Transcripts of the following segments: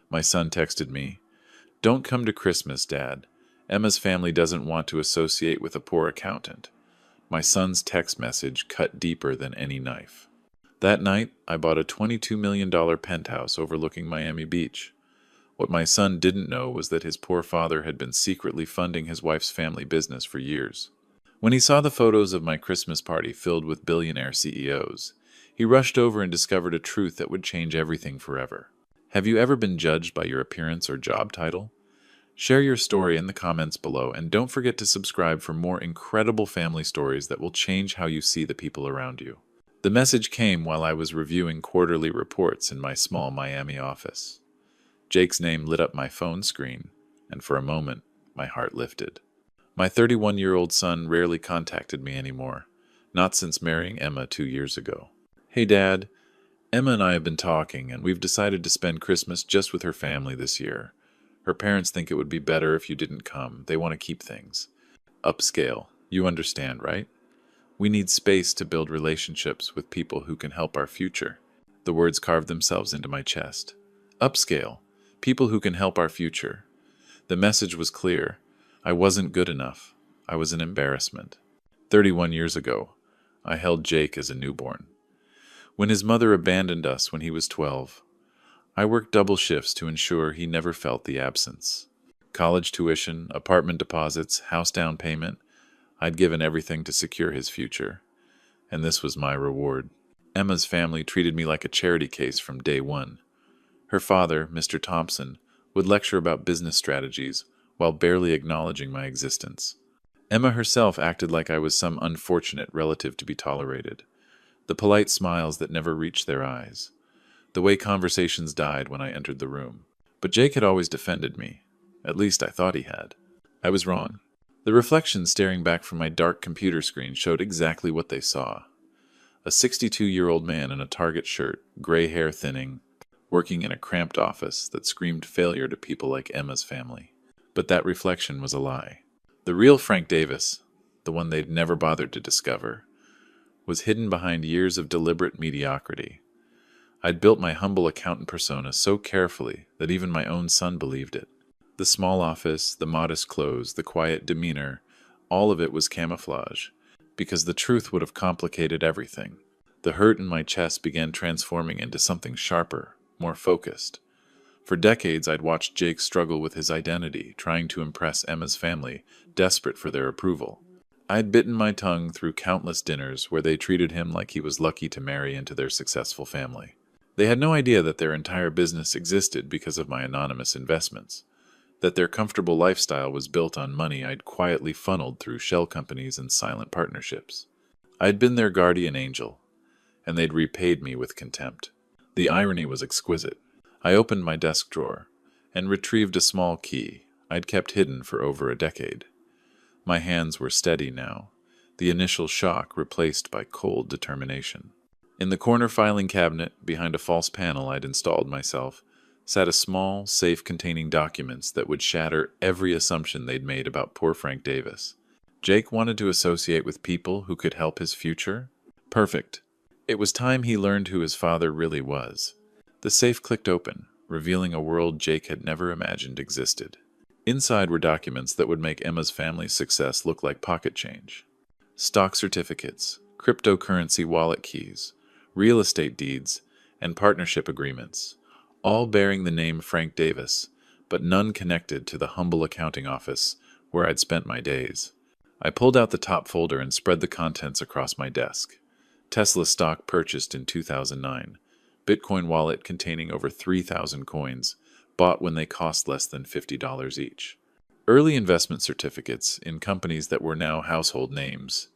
My son texted me, "Don't come to Christmas, Dad. Emma's family doesn't want to associate with a poor accountant." My son's text message cut deeper than any knife. That night, I bought a $22 million penthouse overlooking Miami Beach. What my son didn't know was that his poor father had been secretly funding his wife's family business for years. When he saw the photos of my Christmas party filled with billionaire CEOs, he rushed over and discovered a truth that would change everything forever. Have you ever been judged by your appearance or job title? Share your story in the comments below, and don't forget to subscribe for more incredible family stories that will change how you see the people around you. The message came while I was reviewing quarterly reports in my small Miami office. Jake's name lit up my phone screen, and for a moment, my heart lifted. My 31-year-old son rarely contacted me anymore, not since marrying Emma 2 years ago. "Hey, Dad, Emma and I have been talking, and we've decided to spend Christmas just with her family this year. Her parents think it would be better if you didn't come. They want to keep things upscale. You understand, right? We need space to build relationships with people who can help our future." The words carved themselves into my chest. Upscale. People who can help our future. The message was clear. I wasn't good enough. I was an embarrassment. 31 years ago, I held Jake as a newborn. When his mother abandoned us when he was 12, I worked double shifts to ensure he never felt the absence. College tuition, apartment deposits, house down payment. I'd given everything to secure his future. And this was my reward. Emma's family treated me like a charity case from day one. Her father, Mr. Thompson, would lecture about business strategies while barely acknowledging my existence. Emma herself acted like I was some unfortunate relative to be tolerated. The polite smiles that never reached their eyes. The way conversations died when I entered the room. But Jake had always defended me. At least I thought he had. I was wrong. The reflection staring back from my dark computer screen showed exactly what they saw. A 62-year-old man in a Target shirt, gray hair thinning, working in a cramped office that screamed failure to people like Emma's family. But that reflection was a lie. The real Frank Davis, the one they'd never bothered to discover, was hidden behind years of deliberate mediocrity. I'd built my humble accountant persona so carefully that even my own son believed it. The small office, the modest clothes, the quiet demeanor, all of it was camouflage, because the truth would have complicated everything. The hurt in my chest began transforming into something sharper, more focused. For decades, I'd watched Jake struggle with his identity, trying to impress Emma's family, desperate for their approval. I'd bitten my tongue through countless dinners where they treated him like he was lucky to marry into their successful family. They had no idea that their entire business existed because of my anonymous investments, that their comfortable lifestyle was built on money I'd quietly funneled through shell companies and silent partnerships. I'd been their guardian angel, and they'd repaid me with contempt. The irony was exquisite. I opened my desk drawer and retrieved a small key I'd kept hidden for over a decade. My hands were steady now, the initial shock replaced by cold determination. In the corner filing cabinet, behind a false panel I'd installed myself, sat a small safe containing documents that would shatter every assumption they'd made about poor Frank Davis. Jake wanted to associate with people who could help his future? Perfect. It was time he learned who his father really was. The safe clicked open, revealing a world Jake had never imagined existed. Inside were documents that would make Emma's family's success look like pocket change. Stock certificates, cryptocurrency wallet keys, real estate deeds, and partnership agreements, all bearing the name Frank Davis, but none connected to the humble accounting office where I'd spent my days. I pulled out the top folder and spread the contents across my desk. Tesla stock purchased in 2009. Bitcoin wallet containing over 3,000 coins, bought when they cost less than $50 each. Early investment certificates in companies that were now household names.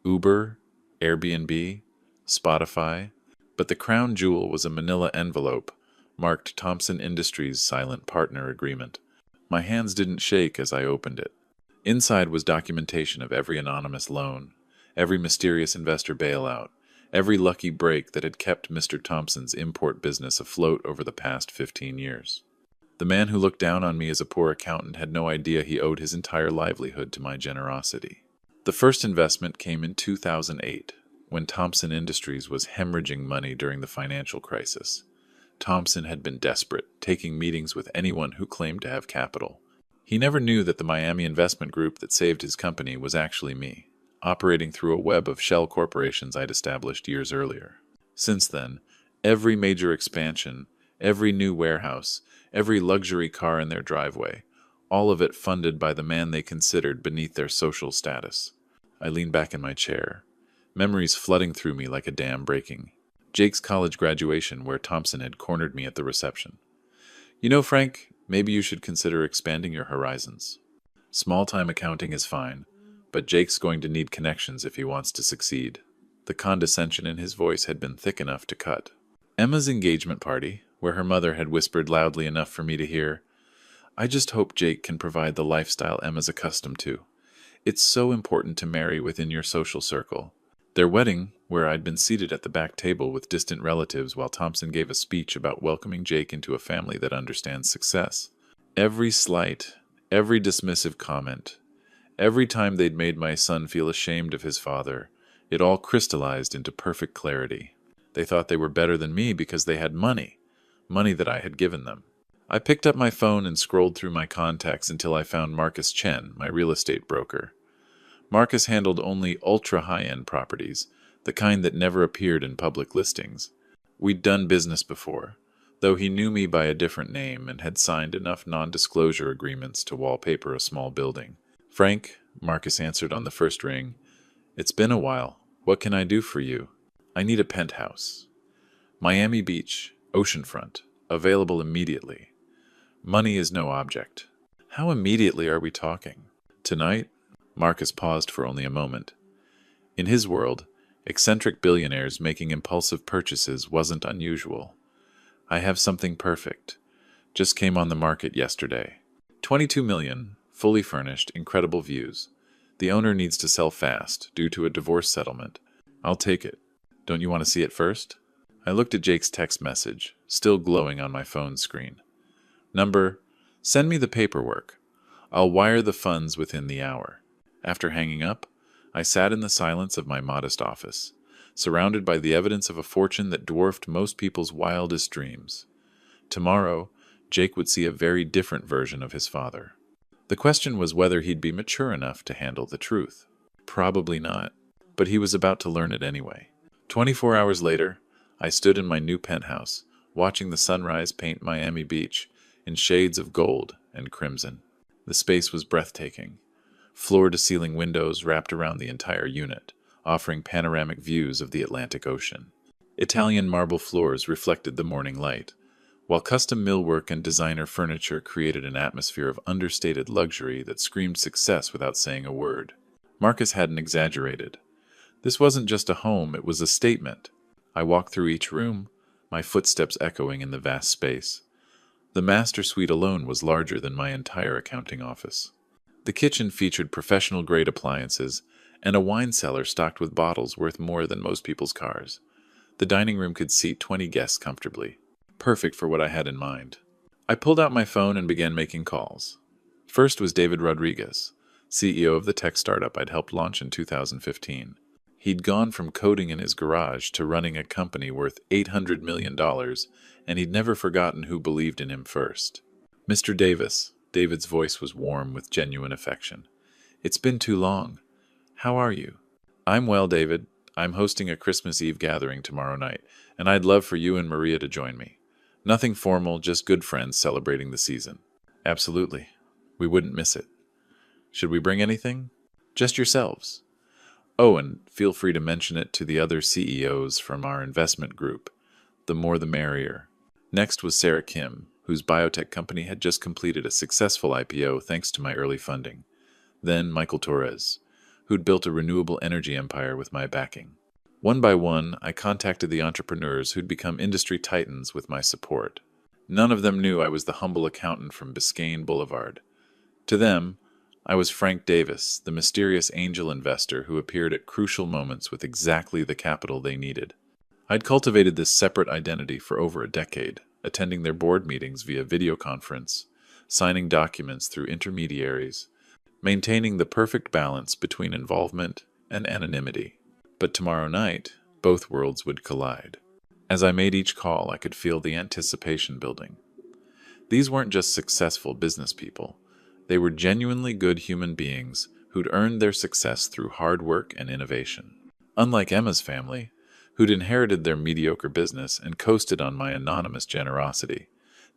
Uber, Airbnb, Spotify. But the crown jewel was a manila envelope marked Thompson Industries Silent Partner Agreement. My hands didn't shake as I opened it. Inside was documentation of every anonymous loan, every mysterious investor bailout, every lucky break that had kept Mr. Thompson's import business afloat over the past 15 years. The man who looked down on me as a poor accountant had no idea he owed his entire livelihood to my generosity. The first investment came in 2008, when Thompson Industries was hemorrhaging money during the financial crisis. Thompson had been desperate, taking meetings with anyone who claimed to have capital. He never knew that the Miami investment group that saved his company was actually me, operating through a web of shell corporations I'd established years earlier. Since then, every major expansion, every new warehouse, every luxury car in their driveway, all of it funded by the man they considered beneath their social status. I leaned back in my chair, memories flooding through me like a dam breaking. Jake's college graduation, where Thompson had cornered me at the reception. "You know, Frank, maybe you should consider expanding your horizons. Small-time accounting is fine, but Jake's going to need connections if he wants to succeed." The condescension in his voice had been thick enough to cut. Emma's engagement party, where her mother had whispered loudly enough for me to hear, "I just hope Jake can provide the lifestyle Emma's accustomed to. It's so important to marry within your social circle." Their wedding, where I'd been seated at the back table with distant relatives while Thompson gave a speech about welcoming Jake into a family that understands success. Every slight, every dismissive comment, every time they'd made my son feel ashamed of his father, it all crystallized into perfect clarity. They thought they were better than me because they had money that I had given them. I picked up my phone and scrolled through my contacts until I found Marcus Chen, my real estate broker. Marcus handled only ultra-high-end properties, the kind that never appeared in public listings. We'd done business before, though he knew me by a different name and had signed enough non-disclosure agreements to wallpaper a small building. "Frank," Marcus answered on the first ring, "it's been a while. What can I do for you?" "I need a penthouse. Miami Beach, oceanfront, available immediately. Money is no object." "How immediately are we talking?" "Tonight?" Marcus paused for only a moment. In his world, eccentric billionaires making impulsive purchases wasn't unusual. "I have something perfect. Just came on the market yesterday. 22 million, fully furnished, incredible views. The owner needs to sell fast, due to a divorce settlement. I'll take it. Don't you want to see it first?" I looked at Jake's text message, still glowing on my phone screen. Number: "Send me the paperwork. I'll wire the funds within the hour." After hanging up, I sat in the silence of my modest office, surrounded by the evidence of a fortune that dwarfed most people's wildest dreams. Tomorrow, Jake would see a very different version of his father. The question was whether he'd be mature enough to handle the truth. Probably not, but he was about to learn it anyway. 24 hours later, I stood in my new penthouse, watching the sunrise paint Miami Beach in shades of gold and crimson. The space was breathtaking. Floor-to-ceiling windows wrapped around the entire unit, offering panoramic views of the Atlantic Ocean. Italian marble floors reflected the morning light, while custom millwork and designer furniture created an atmosphere of understated luxury that screamed success without saying a word. Marcus hadn't exaggerated. This wasn't just a home, it was a statement. I walked through each room, my footsteps echoing in the vast space. The master suite alone was larger than my entire accounting office. The kitchen featured professional-grade appliances and a wine cellar stocked with bottles worth more than most people's cars. The dining room could seat 20 guests comfortably, perfect for what I had in mind. I pulled out my phone and began making calls. First was David Rodriguez, CEO of the tech startup I'd helped launch in 2015. He'd gone from coding in his garage to running a company worth $800 million, and he'd never forgotten who believed in him first. "Mr. Davis," David's voice was warm with genuine affection. "It's been too long. How are you?" "I'm well, David. I'm hosting a Christmas Eve gathering tomorrow night, and I'd love for you and Maria to join me. Nothing formal, just good friends celebrating the season." "Absolutely. We wouldn't miss it. Should we bring anything?" "Just yourselves. Oh, and feel free to mention it to the other CEOs from our investment group. The more the merrier." Next was Sarah Kim, whose biotech company had just completed a successful IPO thanks to my early funding. Then Michael Torres, who'd built a renewable energy empire with my backing. One by one, I contacted the entrepreneurs who'd become industry titans with my support. None of them knew I was the humble accountant from Biscayne Boulevard. To them, I was Frank Davis, the mysterious angel investor who appeared at crucial moments with exactly the capital they needed. I'd cultivated this separate identity for over a decade, attending their board meetings via video conference, signing documents through intermediaries, maintaining the perfect balance between involvement and anonymity. But tomorrow night, both worlds would collide. As I made each call, I could feel the anticipation building. These weren't just successful business people. They were genuinely good human beings who'd earned their success through hard work and innovation. Unlike Emma's family, who'd inherited their mediocre business and coasted on my anonymous generosity,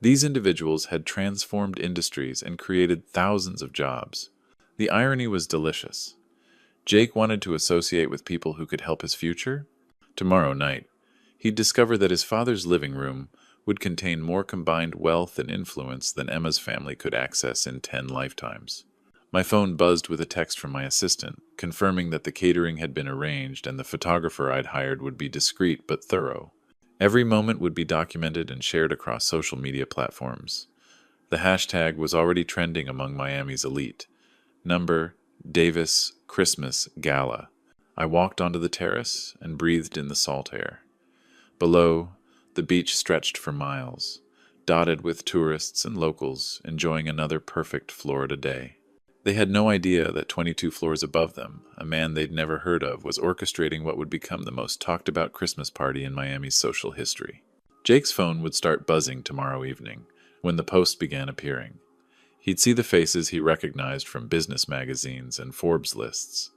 these individuals had transformed industries and created thousands of jobs. The irony was delicious. Jake wanted to associate with people who could help his future. Tomorrow night, he'd discover that his father's living room would contain more combined wealth and influence than Emma's family could access in 10 lifetimes. My phone buzzed with a text from my assistant, confirming that the catering had been arranged and the photographer I'd hired would be discreet but thorough. Every moment would be documented and shared across social media platforms. The hashtag was already trending among Miami's elite. Number Davis Christmas Gala. I walked onto the terrace and breathed in the salt air. Below, the beach stretched for miles, dotted with tourists and locals enjoying another perfect Florida day. They had no idea that 22 floors above them, a man they'd never heard of was orchestrating what would become the most talked-about Christmas party in Miami's social history. Jake's phone would start buzzing tomorrow evening, when the posts began appearing. He'd see the faces he recognized from business magazines and Forbes lists.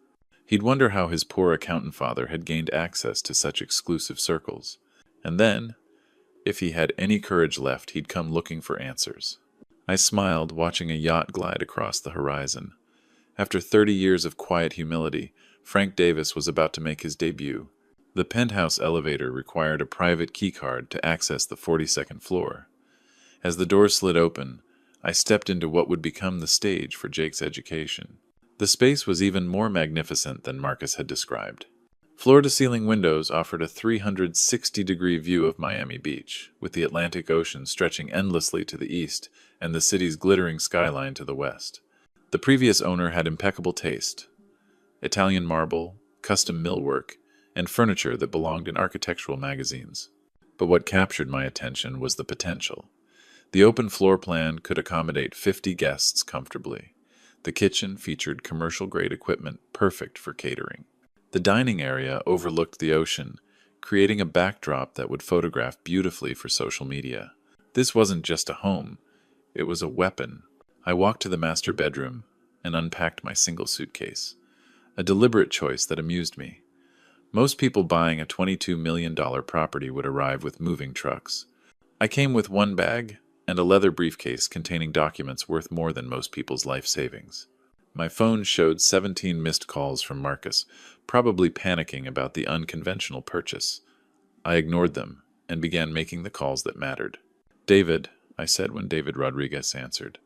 He'd wonder how his poor accountant father had gained access to such exclusive circles. And then, if he had any courage left, he'd come looking for answers. I smiled, watching a yacht glide across the horizon. After 30 years of quiet humility, Frank Davis was about to make his debut. The penthouse elevator required a private keycard to access the 42nd floor. As the doors slid open, I stepped into what would become the stage for Jake's education. The space was even more magnificent than Marcus had described. Floor-to-ceiling windows offered a 360-degree view of Miami Beach, with the Atlantic Ocean stretching endlessly to the east and the city's glittering skyline to the west. The previous owner had impeccable taste: Italian marble, custom millwork, and furniture that belonged in architectural magazines. But what captured my attention was the potential. The open floor plan could accommodate 50 guests comfortably. The kitchen featured commercial-grade equipment perfect for catering. The dining area overlooked the ocean, creating a backdrop that would photograph beautifully for social media. This wasn't just a home, it was a weapon. I walked to the master bedroom and unpacked my single suitcase, a deliberate choice that amused me. Most people buying a $22 million property would arrive with moving trucks. I came with one bag and a leather briefcase containing documents worth more than most people's life savings. My phone showed 17 missed calls from Marcus, probably panicking about the unconventional purchase. I ignored them and began making the calls that mattered. "David," I said when David Rodriguez answered.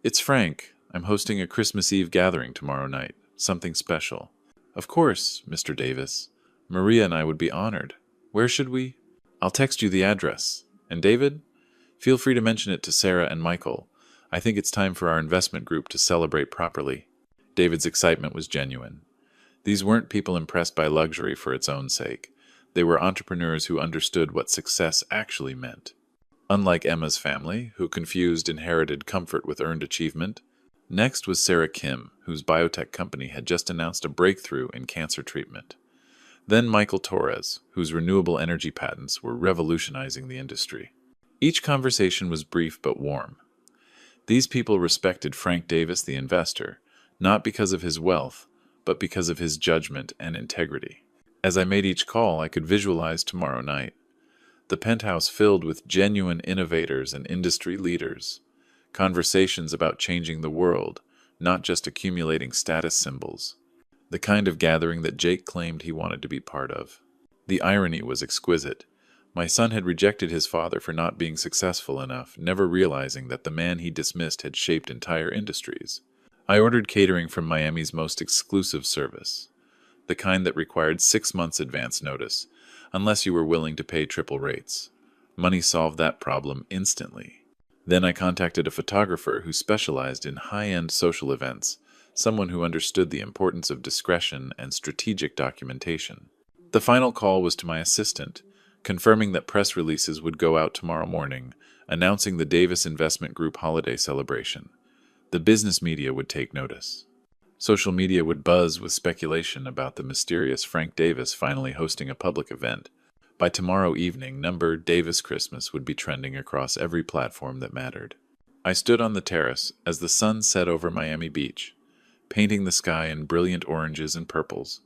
"It's Frank. I'm hosting a Christmas Eve gathering tomorrow night. Something special." "Of course, Mr. Davis. Maria and I would be honored. Where should we?" "I'll text you the address. And David, feel free to mention it to Sarah and Michael. I think it's time for our investment group to celebrate properly." David's excitement was genuine. These weren't people impressed by luxury for its own sake. They were entrepreneurs who understood what success actually meant. Unlike Emma's family, who confused inherited comfort with earned achievement, next was Sarah Kim, whose biotech company had just announced a breakthrough in cancer treatment. Then Michael Torres, whose renewable energy patents were revolutionizing the industry. Each conversation was brief but warm. These people respected Frank Davis, the investor, not because of his wealth, but because of his judgment and integrity. As I made each call, I could visualize tomorrow night. The penthouse filled with genuine innovators and industry leaders. Conversations about changing the world, not just accumulating status symbols. The kind of gathering that Jake claimed he wanted to be part of. The irony was exquisite. My son had rejected his father for not being successful enough, never realizing that the man he dismissed had shaped entire industries. I ordered catering from Miami's most exclusive service, the kind that required 6 months advance notice, unless you were willing to pay triple rates. Money solved that problem instantly. Then I contacted a photographer who specialized in high-end social events, someone who understood the importance of discretion and strategic documentation. The final call was to my assistant, confirming that press releases would go out tomorrow morning, announcing the Davis Investment Group holiday celebration. The business media would take notice. Social media would buzz with speculation about the mysterious Frank Davis finally hosting a public event. By tomorrow evening, number Davis Christmas would be trending across every platform that mattered. I stood on the terrace as the sun set over Miami Beach, painting the sky in brilliant oranges and purples.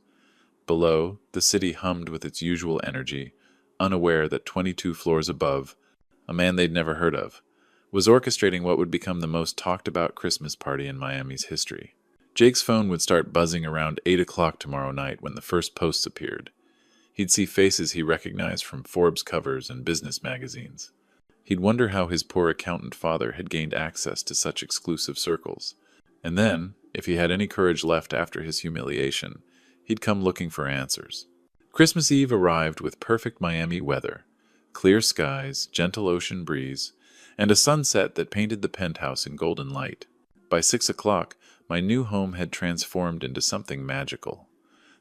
Below, the city hummed with its usual energy, unaware that 22 floors above, a man they'd never heard of, was orchestrating what would become the most talked-about Christmas party in Miami's history. Jake's phone would start buzzing around 8 o'clock tomorrow night when the first posts appeared. He'd see faces he recognized from Forbes covers and business magazines. He'd wonder how his poor accountant father had gained access to such exclusive circles. And then, if he had any courage left after his humiliation, he'd come looking for answers. Christmas Eve arrived with perfect Miami weather, clear skies, gentle ocean breeze, and a sunset that painted the penthouse in golden light. By 6 o'clock, my new home had transformed into something magical.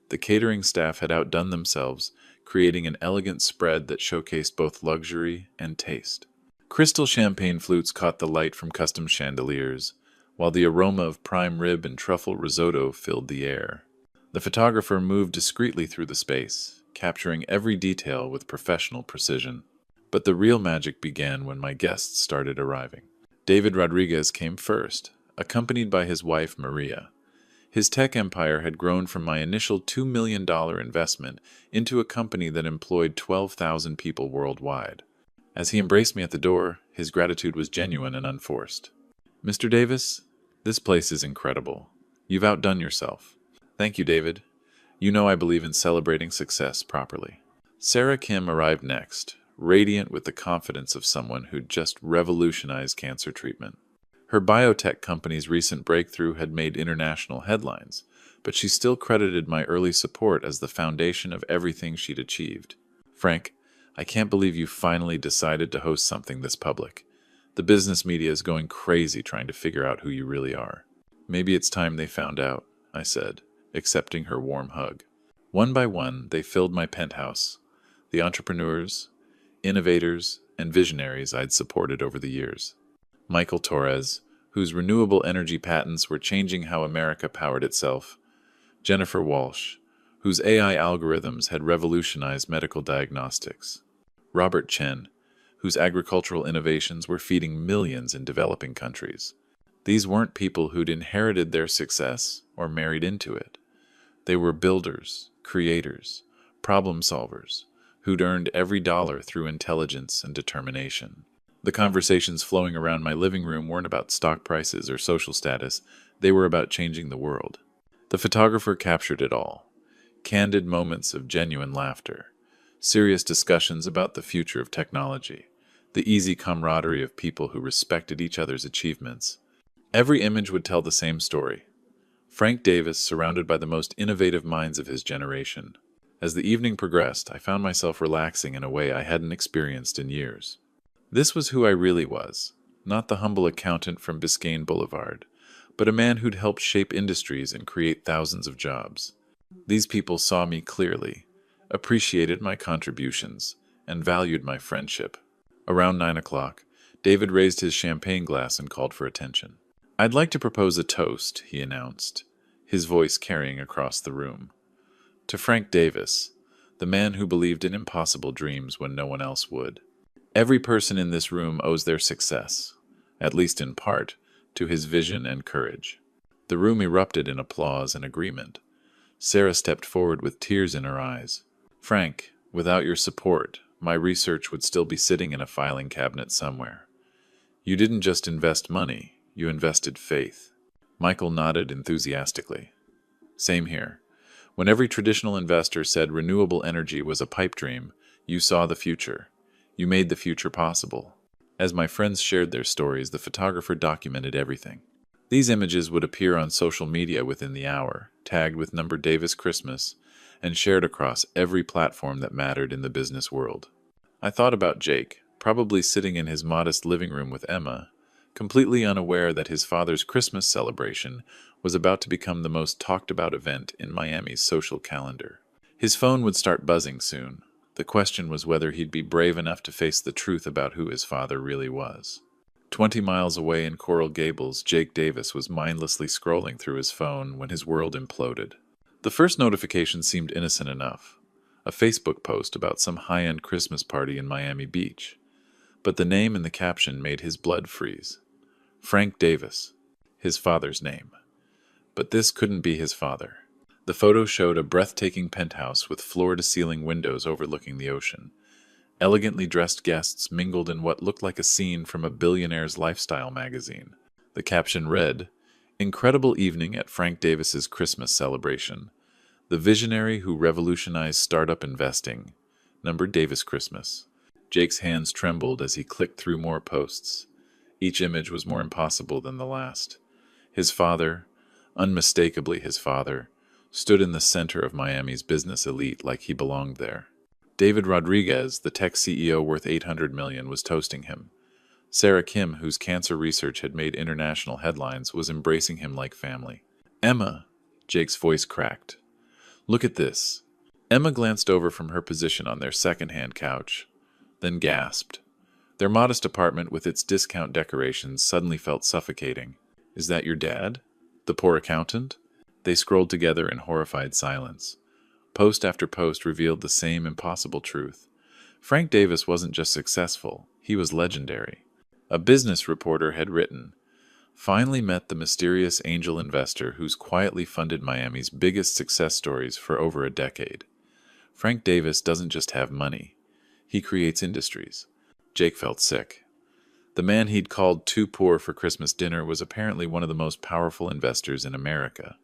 The catering staff had outdone themselves, creating an elegant spread that showcased both luxury and taste. Crystal champagne flutes caught the light from custom chandeliers, while the aroma of prime rib and truffle risotto filled the air. The photographer moved discreetly through the space, capturing every detail with professional precision. But the real magic began when my guests started arriving. David Rodriguez came first, accompanied by his wife Maria. His tech empire had grown from my initial $2 million investment into a company that employed 12,000 people worldwide. As he embraced me at the door, his gratitude was genuine and unforced. "Mr. Davis, this place is incredible. You've outdone yourself." "Thank you, David. You know I believe in celebrating success properly." Sarah Kim arrived next, radiant with the confidence of someone who'd just revolutionized cancer treatment. Her biotech company's recent breakthrough had made international headlines, but she still credited my early support as the foundation of everything she'd achieved. "Frank, I can't believe you finally decided to host something this public. The business media is going crazy trying to figure out who you really are." "Maybe it's time they found out," I said, accepting her warm hug. One by one, they filled my penthouse, the entrepreneurs, innovators, and visionaries I'd supported over the years. Michael Torres, whose renewable energy patents were changing how America powered itself. Jennifer Walsh, whose AI algorithms had revolutionized medical diagnostics. Robert Chen, whose agricultural innovations were feeding millions in developing countries. These weren't people who'd inherited their success or married into it. They were builders, creators, problem solvers, who'd earned every dollar through intelligence and determination. The conversations flowing around my living room weren't about stock prices or social status, they were about changing the world. The photographer captured it all. Candid moments of genuine laughter, serious discussions about the future of technology, the easy camaraderie of people who respected each other's achievements. Every image would tell the same story. Frank Davis surrounded by the most innovative minds of his generation. As the evening progressed, I found myself relaxing in a way I hadn't experienced in years. This was who I really was, not the humble accountant from Biscayne Boulevard, but a man who'd helped shape industries and create thousands of jobs. These people saw me clearly, appreciated my contributions, and valued my friendship. Around 9 o'clock, David raised his champagne glass and called for attention. "I'd like to propose a toast," he announced, his voice carrying across the room. "To Frank Davis, the man who believed in impossible dreams when no one else would. Every person in this room owes their success, at least in part, to his vision and courage." The room erupted in applause and agreement. Sarah stepped forward with tears in her eyes. "Frank, without your support, my research would still be sitting in a filing cabinet somewhere. You didn't just invest money, you invested faith." Michael nodded enthusiastically. "Same here. When every traditional investor said renewable energy was a pipe dream, you saw the future. You made the future possible." As my friends shared their stories, the photographer documented everything. These images would appear on social media within the hour, tagged with number Davis Christmas, and shared across every platform that mattered in the business world. I thought about Jake, probably sitting in his modest living room with Emma, completely unaware that his father's Christmas celebration was about to become the most talked-about event in Miami's social calendar. His phone would start buzzing soon. The question was whether he'd be brave enough to face the truth about who his father really was. 20 miles away in Coral Gables, Jake Davis was mindlessly scrolling through his phone when his world imploded. The first notification seemed innocent enough. a Facebook post about some high-end Christmas party in Miami Beach. But the name in the caption made his blood freeze. Frank Davis, his father's name. But this couldn't be his father. The photo showed a breathtaking penthouse with floor-to-ceiling windows overlooking the ocean. Elegantly dressed guests mingled in what looked like a scene from a billionaire's lifestyle magazine. The caption read, "Incredible evening at Frank Davis's Christmas celebration. The visionary who revolutionized startup investing. Number Davis Christmas." Jake's hands trembled as he clicked through more posts. Each image was more impossible than the last. His father, unmistakably his father, stood in the center of Miami's business elite like he belonged there. David Rodriguez, the tech CEO worth $800 million, was toasting him. Sarah Kim, whose cancer research had made international headlines, was embracing him like family. "Emma," Jake's voice cracked. "Look at this." Emma glanced over from her position on their second-hand couch, then gasped. Their modest apartment with its discount decorations suddenly felt suffocating. "Is that your dad? The poor accountant?" They scrolled together in horrified silence. Post after post revealed the same impossible truth. Frank Davis wasn't just successful, he was legendary. A business reporter had written, "Finally met the mysterious angel investor who's quietly funded Miami's biggest success stories for over a decade. Frank Davis doesn't just have money, he creates industries." Jake felt sick. The man he'd called too poor for Christmas dinner was apparently one of the most powerful investors in America.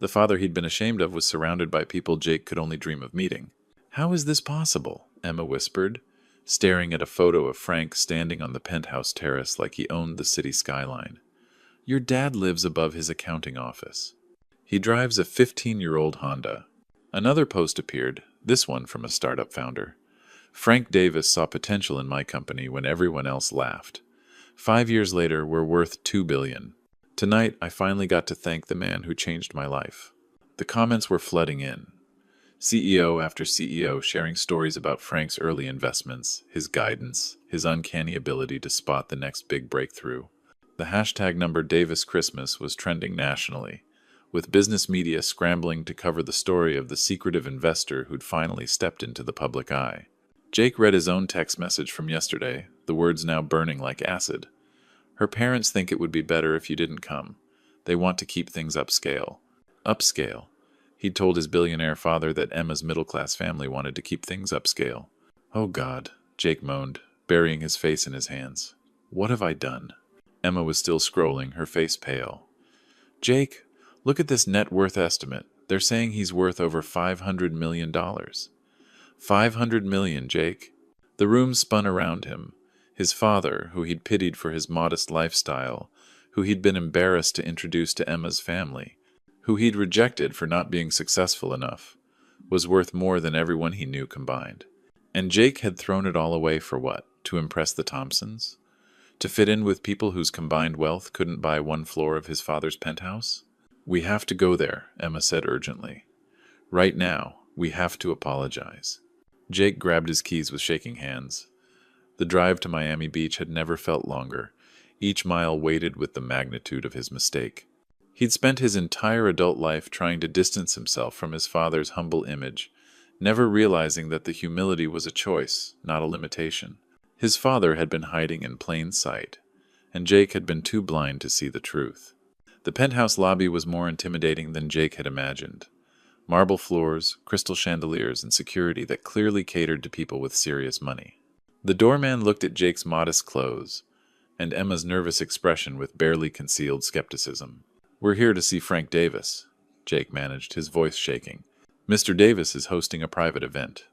The father he'd been ashamed of was surrounded by people Jake could only dream of meeting. "How is this possible?" Emma whispered, staring at a photo of Frank standing on the penthouse terrace like he owned the city skyline. "Your dad lives above his accounting office. He drives a 15-year-old Honda." Another post appeared, this one from a startup founder. "Frank Davis saw potential in my company when everyone else laughed. 5 years later, we're worth $2 billion. Tonight, I finally got to thank the man who changed my life." The comments were flooding in. CEO after CEO sharing stories about Frank's early investments, his guidance, his uncanny ability to spot the next big breakthrough. The hashtag number Davis Christmas was trending nationally, with business media scrambling to cover the story of the secretive investor who'd finally stepped into the public eye. Jake read his own text message from yesterday, the words now burning like acid. "Her parents think it would be better if you didn't come. They want to keep things upscale." Upscale. He'd told his billionaire father that Emma's middle-class family wanted to keep things upscale. "Oh God," Jake moaned, burying his face in his hands. "What have I done?" Emma was still scrolling, her face pale. "Jake, look at this net worth estimate. They're saying he's worth over $500 million. $500 million, Jake." The room spun around him. His father, who he'd pitied for his modest lifestyle, who he'd been embarrassed to introduce to Emma's family, who he'd rejected for not being successful enough, was worth more than everyone he knew combined. And Jake had thrown it all away for what? To impress the Thompsons? To fit in with people whose combined wealth couldn't buy one floor of his father's penthouse? "We have to go there," Emma said urgently. "Right now, we have to apologize." Jake grabbed his keys with shaking hands. The drive to Miami Beach had never felt longer, each mile weighted with the magnitude of his mistake. He'd spent his entire adult life trying to distance himself from his father's humble image, never realizing that the humility was a choice, not a limitation. His father had been hiding in plain sight, and Jake had been too blind to see the truth. The penthouse lobby was more intimidating than Jake had imagined. Marble floors, crystal chandeliers, and security that clearly catered to people with serious money. The doorman looked at Jake's modest clothes, and Emma's nervous expression with barely concealed skepticism. "We're here to see Frank Davis," Jake managed, his voice shaking. "Mr. Davis is hosting a private event.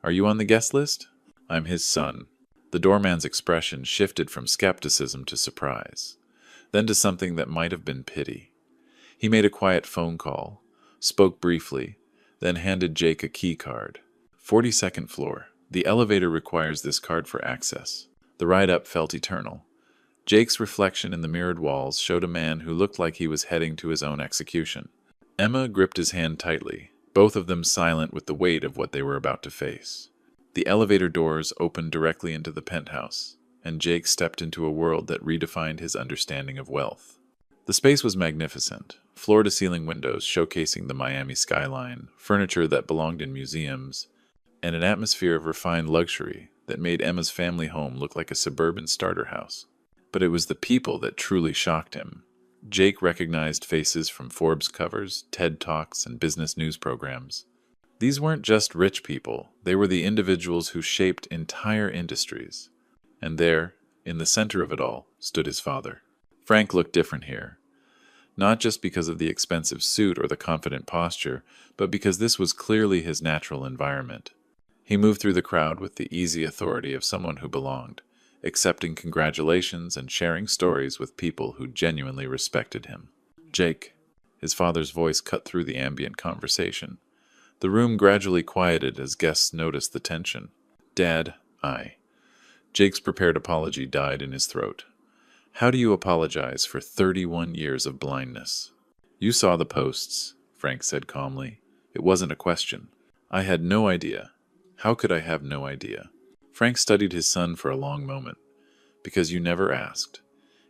Are you on the guest list?" "I'm his son." The doorman's expression shifted from skepticism to surprise, then to something that might have been pity. He made a quiet phone call, spoke briefly, then handed Jake a key card. 42nd floor. The elevator requires this card for access." The ride up felt eternal. Jake's reflection in the mirrored walls showed a man who looked like he was heading to his own execution. Emma gripped his hand tightly, both of them silent with the weight of what they were about to face. The elevator doors opened directly into the penthouse, and Jake stepped into a world that redefined his understanding of wealth. The space was magnificent, floor-to-ceiling windows showcasing the Miami skyline, furniture that belonged in museums, and an atmosphere of refined luxury that made Emma's family home look like a suburban starter house. But it was the people that truly shocked him. Jake recognized faces from Forbes covers, TED Talks, and business news programs. These weren't just rich people, they were the individuals who shaped entire industries. And there, in the center of it all, stood his father. Frank looked different here. Not just because of the expensive suit or the confident posture, but because this was clearly his natural environment. He moved through the crowd with the easy authority of someone who belonged, accepting congratulations and sharing stories with people who genuinely respected him. Jake. His father's voice cut through the ambient conversation. The room gradually quieted as guests noticed the tension. Dad, Jake's prepared apology died in his throat. How do you apologize for 31 years of blindness? You saw the posts, Frank said calmly. It wasn't a question. I had no idea. How could I have no idea? Frank studied his son for a long moment. Because you never asked.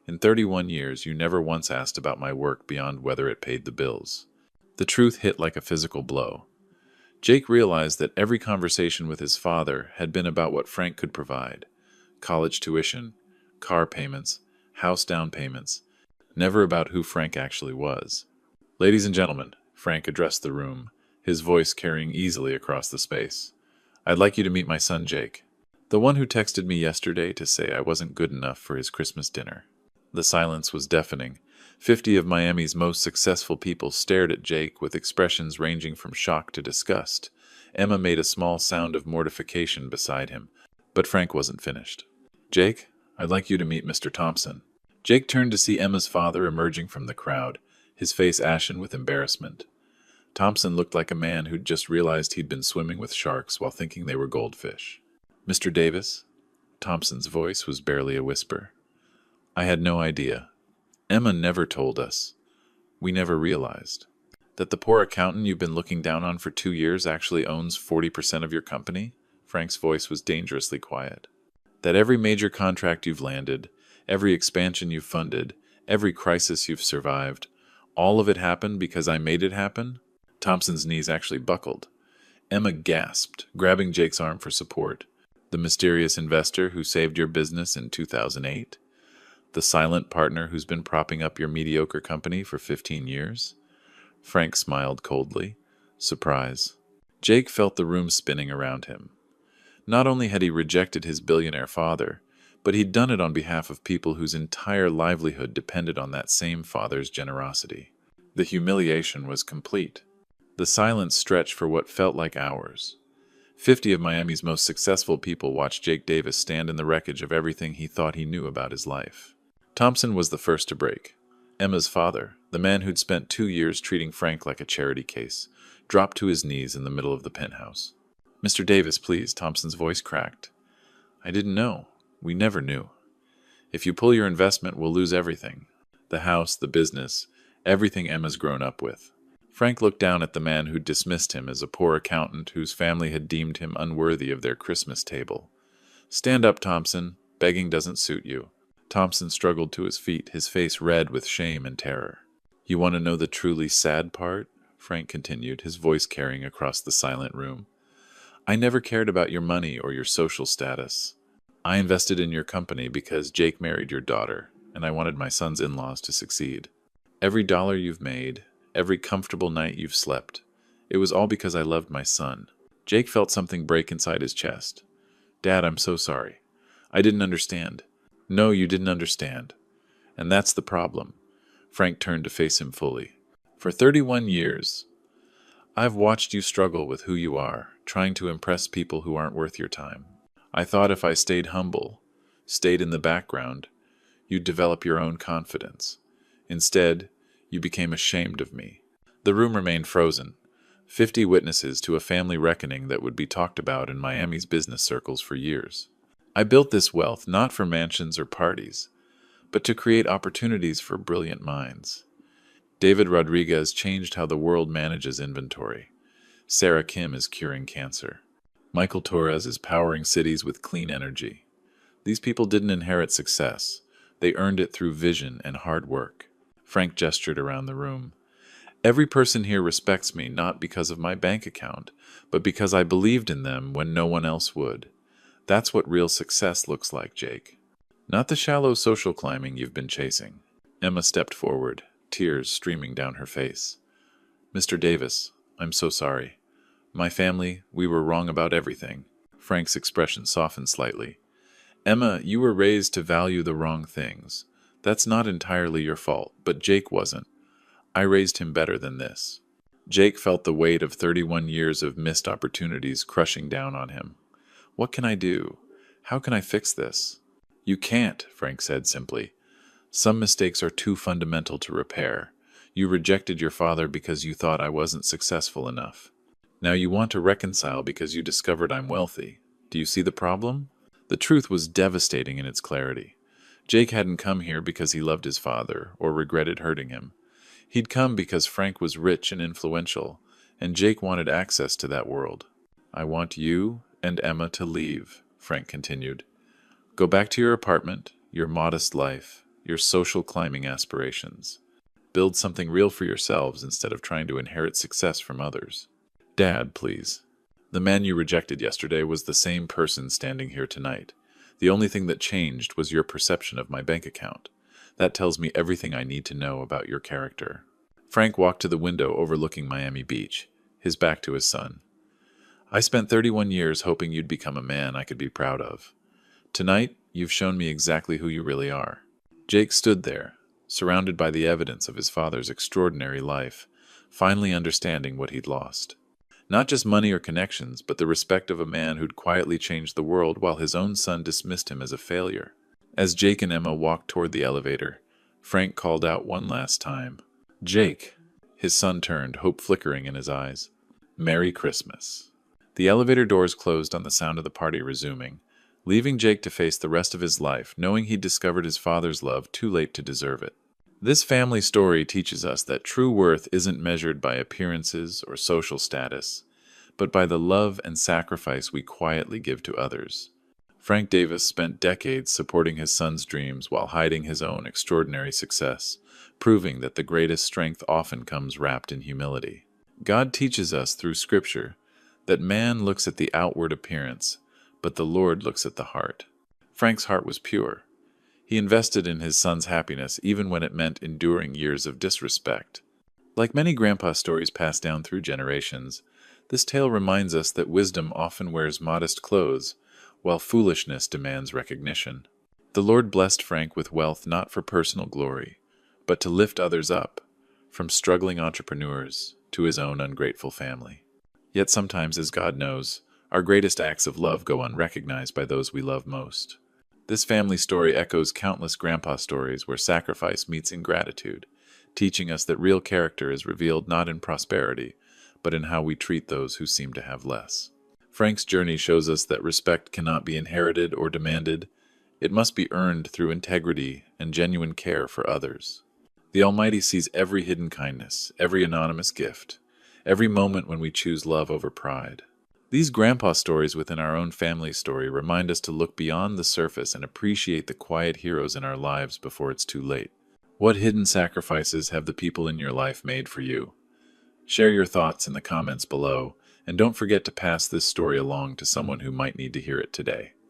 In 31 years, you never once asked about my work beyond whether it paid the bills. The truth hit like a physical blow. Jake realized that every conversation with his father had been about what Frank could provide. College tuition, car payments, house down payments, never about who Frank actually was. Ladies and gentlemen, Frank addressed the room, his voice carrying easily across the space. I'd like you to meet my son Jake, the one who texted me yesterday to say I wasn't good enough for his Christmas dinner. The silence was deafening. 50 of Miami's most successful people stared at Jake with expressions ranging from shock to disgust. Emma made a small sound of mortification beside him, but Frank wasn't finished. Jake, I'd like you to meet Mr. Thompson. Jake turned to see Emma's father emerging from the crowd, his face ashen with embarrassment. Thompson looked like a man who'd just realized he'd been swimming with sharks while thinking they were goldfish. Mr. Davis? Thompson's voice was barely a whisper. I had no idea. Emma never told us. We never realized. That the poor accountant you've been looking down on for 2 years actually owns 40% of your company? Frank's voice was dangerously quiet. That every major contract you've landed, every expansion you've funded, every crisis you've survived, all of it happened because I made it happen? Thompson's knees actually buckled. Emma gasped, grabbing Jake's arm for support. The mysterious investor who saved your business in 2008? The silent partner who's been propping up your mediocre company for 15 years? Frank smiled coldly. Surprise. Jake felt the room spinning around him. Not only had he rejected his billionaire father, but he'd done it on behalf of people whose entire livelihood depended on that same father's generosity. The humiliation was complete. The silence stretched for what felt like hours. 50 of Miami's most successful people watched Jake Davis stand in the wreckage of everything he thought he knew about his life. Thompson was the first to break. Emma's father, the man who'd spent 2 years treating Frank like a charity case, dropped to his knees in the middle of the penthouse. Mr. Davis, please, Thompson's voice cracked. I didn't know. We never knew. If you pull your investment, we'll lose everything. The house, the business, everything Emma's grown up with. Frank looked down at the man who'd dismissed him as a poor accountant whose family had deemed him unworthy of their Christmas table. Stand up, Thompson. Begging doesn't suit you. Thompson struggled to his feet, his face red with shame and terror. You want to know the truly sad part? Frank continued, his voice carrying across the silent room. I never cared about your money or your social status. I invested in your company because Jake married your daughter, and I wanted my son's in-laws to succeed. Every dollar you've made, every comfortable night you've slept, it was all because I loved my son. Jake felt something break inside his chest. Dad, I'm so sorry. I didn't understand. No, you didn't understand. And that's the problem. Frank turned to face him fully. For 31 years, I've watched you struggle with who you are, trying to impress people who aren't worth your time. I thought if I stayed humble, stayed in the background, you'd develop your own confidence. Instead, you became ashamed of me. The room remained frozen. 50 witnesses to a family reckoning that would be talked about in Miami's business circles for years. I built this wealth not for mansions or parties, but to create opportunities for brilliant minds. David Rodriguez changed how the world manages inventory. Sarah Kim is curing cancer. Michael Torres is powering cities with clean energy. These people didn't inherit success. They earned it through vision and hard work. Frank gestured around the room. Every person here respects me not because of my bank account, but because I believed in them when no one else would. That's what real success looks like, Jake. Not the shallow social climbing you've been chasing. Emma stepped forward, tears streaming down her face. Mr. Davis, I'm so sorry. My family, we were wrong about everything. Frank's expression softened slightly. Emma, you were raised to value the wrong things. That's not entirely your fault, but Jake wasn't. I raised him better than this. Jake felt the weight of 31 years of missed opportunities crushing down on him. What can I do? How can I fix this? You can't, Frank said simply. Some mistakes are too fundamental to repair. You rejected your father because you thought I wasn't successful enough. Now you want to reconcile because you discovered I'm wealthy. Do you see the problem? The truth was devastating in its clarity. Jake hadn't come here because he loved his father or regretted hurting him. He'd come because Frank was rich and influential, and Jake wanted access to that world. I want you and Emma to leave, Frank continued. Go back to your apartment, your modest life, your social climbing aspirations. Build something real for yourselves instead of trying to inherit success from others. Dad, please. The man you rejected yesterday was the same person standing here tonight. The only thing that changed was your perception of my bank account. That tells me everything I need to know about your character. Frank walked to the window overlooking Miami Beach, his back to his son. I spent 31 years hoping you'd become a man I could be proud of. Tonight, you've shown me exactly who you really are. Jake stood there, surrounded by the evidence of his father's extraordinary life, finally understanding what he'd lost. Not just money or connections, but the respect of a man who'd quietly changed the world while his own son dismissed him as a failure. As Jake and Emma walked toward the elevator, Frank called out one last time. Jake! His son turned, hope flickering in his eyes. Merry Christmas. The elevator doors closed on the sound of the party resuming, leaving Jake to face the rest of his life, knowing he'd discovered his father's love too late to deserve it. This family story teaches us that true worth isn't measured by appearances or social status, but by the love and sacrifice we quietly give to others. Frank Davis spent decades supporting his son's dreams while hiding his own extraordinary success, proving that the greatest strength often comes wrapped in humility. God teaches us through Scripture that man looks at the outward appearance, but the Lord looks at the heart. Frank's heart was pure. He invested in his son's happiness even when it meant enduring years of disrespect. Like many grandpa stories passed down through generations, this tale reminds us that wisdom often wears modest clothes, while foolishness demands recognition. The Lord blessed Frank with wealth not for personal glory, but to lift others up, from struggling entrepreneurs to his own ungrateful family. Yet sometimes, as God knows, our greatest acts of love go unrecognized by those we love most. This family story echoes countless grandpa stories where sacrifice meets ingratitude, teaching us that real character is revealed not in prosperity, but in how we treat those who seem to have less. Frank's journey shows us that respect cannot be inherited or demanded. It must be earned through integrity and genuine care for others. The Almighty sees every hidden kindness, every anonymous gift, every moment when we choose love over pride. These grandpa stories within our own family story remind us to look beyond the surface and appreciate the quiet heroes in our lives before it's too late. What hidden sacrifices have the people in your life made for you? Share your thoughts in the comments below, and don't forget to pass this story along to someone who might need to hear it today.